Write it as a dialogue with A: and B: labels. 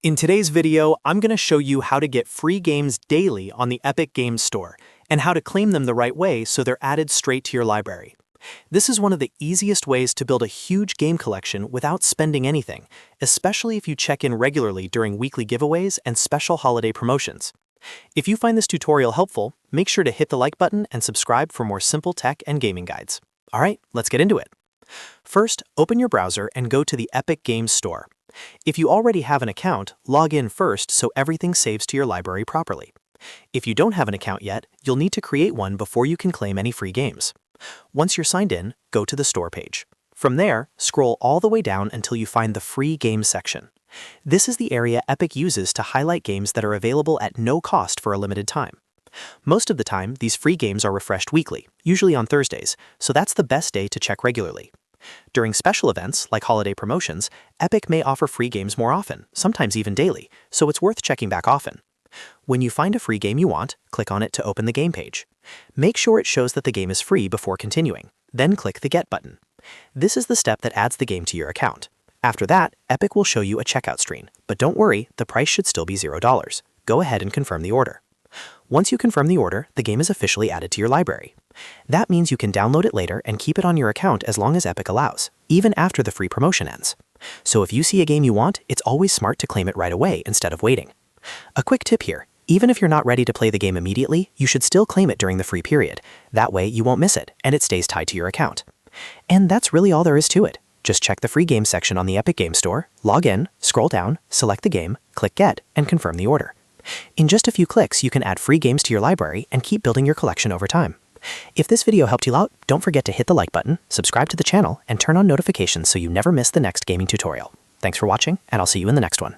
A: In today's video, I'm going to show you how to get free games daily on the Epic Games Store, and how to claim them the right way so they're added straight to your library. This is one of the easiest ways to build a huge game collection without spending anything, especially if you check in regularly during weekly giveaways and special holiday promotions. If you find this tutorial helpful, make sure to hit the like button and subscribe for more simple tech and gaming guides. Alright, let's get into it. First, open your browser and go to the Epic Games Store. If you already have an account, log in first so everything saves to your library properly. If you don't have an account yet, you'll need to create one before you can claim any free games. Once you're signed in, go to the store page. From there, scroll all the way down until you find the Free Games section. This is the area Epic uses to highlight games that are available at no cost for a limited time. Most of the time, these free games are refreshed weekly, usually on Thursdays, so that's the best day to check regularly. During special events, like holiday promotions, Epic may offer free games more often, sometimes even daily, so it's worth checking back often. When you find a free game you want, click on it to open the game page. Make sure it shows that the game is free before continuing, then click the Get button. This is the step that adds the game to your account. After that, Epic will show you a checkout screen, but don't worry, the price should still be $0. Go ahead and confirm the order. Once you confirm the order, the game is officially added to your library. That means you can download it later and keep it on your account as long as Epic allows, even after the free promotion ends. So if you see a game you want, it's always smart to claim it right away instead of waiting. A quick tip here, even if you're not ready to play the game immediately, you should still claim it during the free period. That way you won't miss it, and it stays tied to your account. And that's really all there is to it. Just check the free game section on the Epic Games Store, log in, scroll down, select the game, click Get, and confirm the order. In just a few clicks, you can add free games to your library and keep building your collection over time. If this video helped you out, don't forget to hit the like button, subscribe to the channel, and turn on notifications so you never miss the next gaming tutorial. Thanks for watching, and I'll see you in the next one.